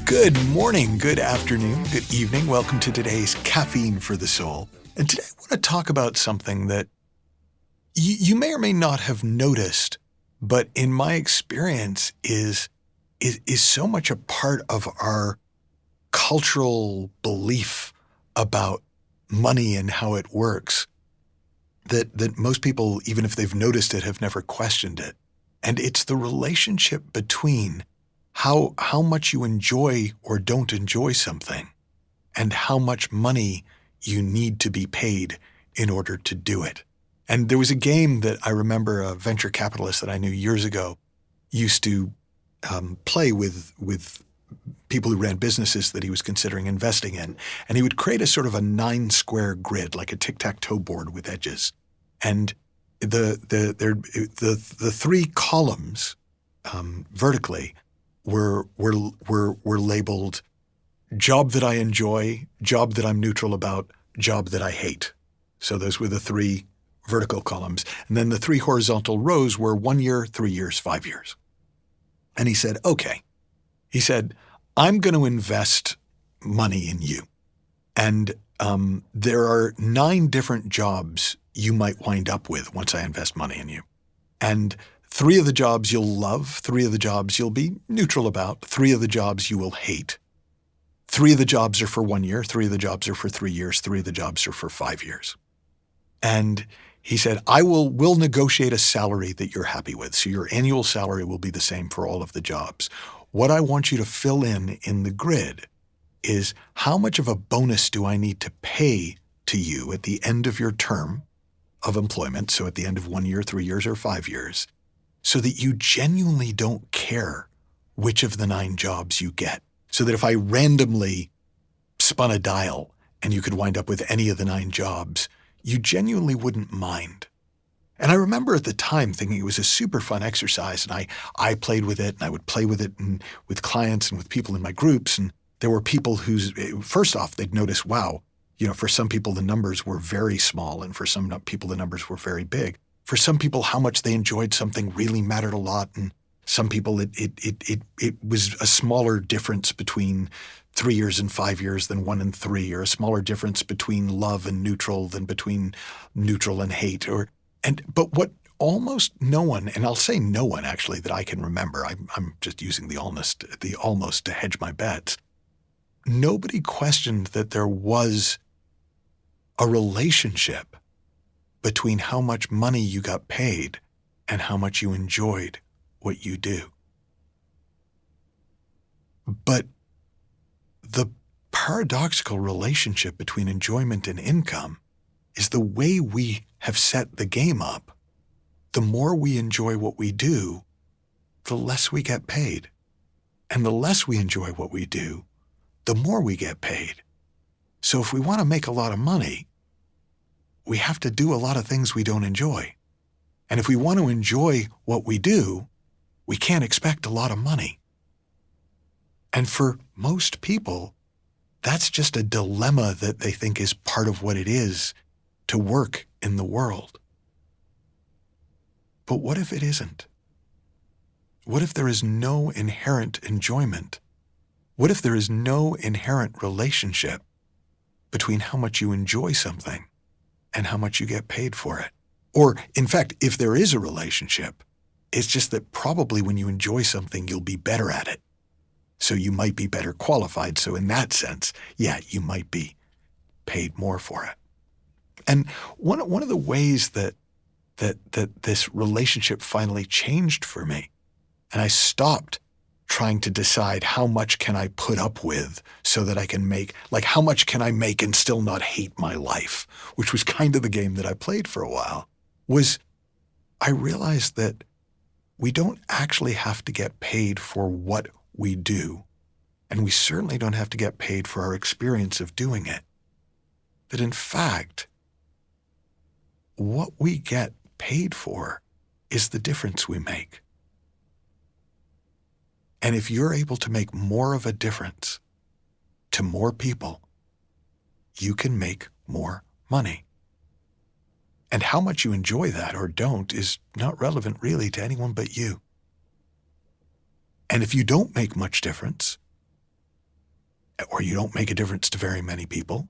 Good morning, good afternoon, good evening. Welcome to today's Caffeine for the Soul. And today I want to talk about something that you may or may not have noticed, but in my experience is so much a part of our cultural belief about money and how it works that most people, even if they've noticed it, have never questioned it. And it's the relationship between how much you enjoy or don't enjoy something and how much money you need to be paid in order to do it. And there was a game that I remember a venture capitalist that I knew years ago used to play with people who ran businesses that he was considering investing in. And he would create a sort of a 9-square grid, like a tic-tac-toe board with edges. And the three columns vertically were labeled job that I enjoy, job that I'm neutral about, job that I hate. So those were the three vertical columns. And then the three horizontal rows were 1 year, 3 years, 5 years. And he said, okay. He said, I'm going to invest money in you. And there are 9 different jobs you might wind up with once I invest money in you. And 3 of the jobs you'll love, 3 of the jobs you'll be neutral about, 3 of the jobs you will hate. 3 of the jobs are for 1 year, 3 of the jobs are for 3 years, 3 of the jobs are for 5 years. And he said, we'll negotiate a salary that you're happy with. So your annual salary will be the same for all of the jobs. What I want you to fill in the grid is how much of a bonus do I need to pay to you at the end of your term of employment, so at the end of 1 year, 3 years, or 5 years, so that you genuinely don't care which of the 9 jobs you get. So that if I randomly spun a dial and you could wind up with any of the 9 jobs, you genuinely wouldn't mind. And I remember at the time thinking it was a super fun exercise, and I played with it, and I would play with it with clients and with people in my groups. And there were people who's, first off, they'd notice, wow, for some people the numbers were very small, and for some people the numbers were very big. For some people, how much they enjoyed something really mattered a lot, and some people it was a smaller difference between 3 years and 5 years than 1 and 3, or a smaller difference between love and neutral than between neutral and hate. But what almost no one, and I'll say no one actually that I can remember, I'm just using the almost to hedge my bets. Nobody questioned that there was a relationship between how much money you got paid and how much you enjoyed what you do. But the paradoxical relationship between enjoyment and income is the way we have set the game up. The more we enjoy what we do, the less we get paid. And the less we enjoy what we do, the more we get paid. So if we want to make a lot of money, we have to do a lot of things we don't enjoy. And if we want to enjoy what we do, we can't expect a lot of money. And for most people, that's just a dilemma that they think is part of what it is to work in the world. But what if it isn't? What if there is no inherent enjoyment? What if there is no inherent relationship between how much you enjoy something and how much you get paid for it? Or, in fact, if there is a relationship, it's just that probably when you enjoy something, you'll be better at it. So you might be better qualified. So in that sense, yeah, you might be paid more for it. And one of the ways that this relationship finally changed for me, and I stopped trying to decide how much can I put up with so that I can make, like how much can I make and still not hate my life, which was kind of the game that I played for a while, was I realized that we don't actually have to get paid for what we do, and we certainly don't have to get paid for our experience of doing it. That in fact, what we get paid for is the difference we make. And if you're able to make more of a difference to more people, you can make more money. And how much you enjoy that or don't is not relevant really to anyone but you. And if you don't make much difference, or you don't make a difference to very many people,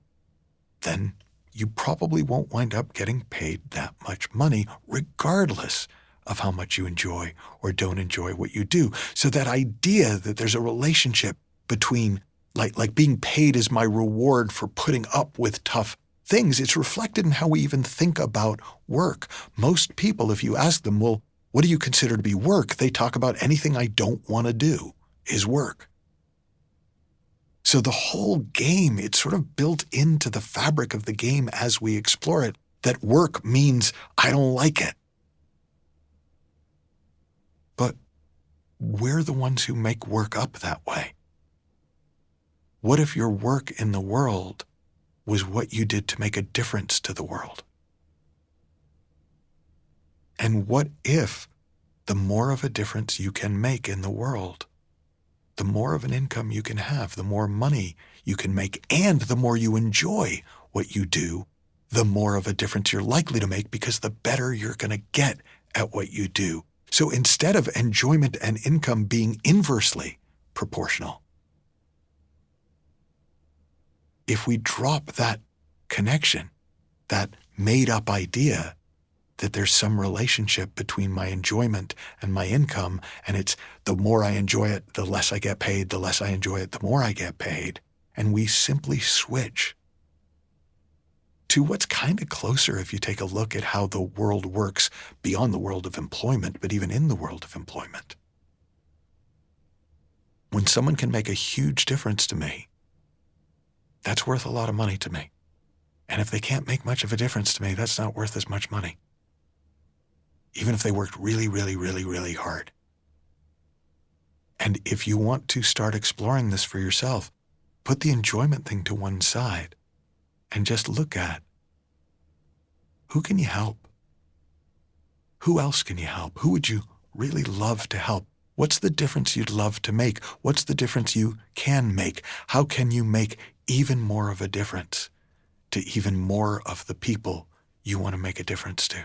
then you probably won't wind up getting paid that much money, regardless of how much you enjoy or don't enjoy what you do. So that idea that there's a relationship between like being paid is my reward for putting up with tough things, it's reflected in how we even think about work. Most people, if you ask them, well, what do you consider to be work? They talk about anything I don't want to do is work. So the whole game, it's sort of built into the fabric of the game as we explore it, that work means I don't like it. But we're the ones who make work up that way. What if your work in the world was what you did to make a difference to the world? And what if the more of a difference you can make in the world, the more of an income you can have, the more money you can make, and the more you enjoy what you do, the more of a difference you're likely to make because the better you're going to get at what you do. So instead of enjoyment and income being inversely proportional, if we drop that connection, that made-up idea that there's some relationship between my enjoyment and my income, and it's the more I enjoy it, the less I get paid, the less I enjoy it, the more I get paid, and we simply switch to what's kind of closer if you take a look at how the world works beyond the world of employment, but even in the world of employment. When someone can make a huge difference to me, that's worth a lot of money to me. And if they can't make much of a difference to me, that's not worth as much money. Even if they worked really, really, really, really hard. And if you want to start exploring this for yourself, put the enjoyment thing to one side and just look at who can you help? Who else can you help? Who would you really love to help? What's the difference you'd love to make? What's the difference you can make? How can you make even more of a difference to even more of the people you want to make a difference to?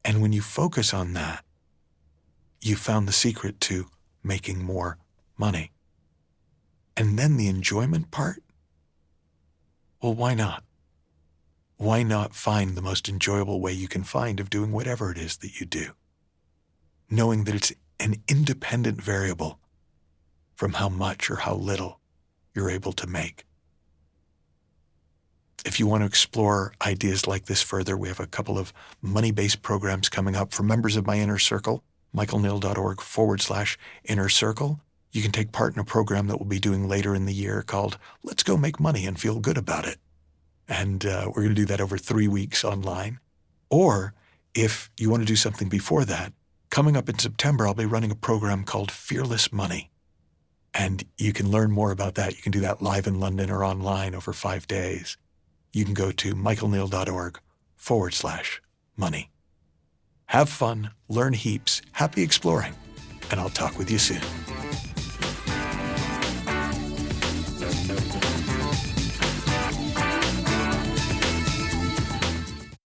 And when you focus on that, you found the secret to making more money. And then the enjoyment part? Well, why not? Why not find the most enjoyable way you can find of doing whatever it is that you do, knowing that it's an independent variable from how much or how little you're able to make? If you want to explore ideas like this further, we have a couple of money-based programs coming up for members of my inner circle, michaelneill.org/inner circle. You can take part in a program that we'll be doing later in the year called Let's Go Make Money and Feel Good About It. And we're going to do that over 3 weeks online. Or if you want to do something before that, coming up in September, I'll be running a program called Fearless Money. And you can learn more about that. You can do that live in London or online over 5 days. You can go to michaelneill.org/money. Have fun, learn heaps, happy exploring, and I'll talk with you soon.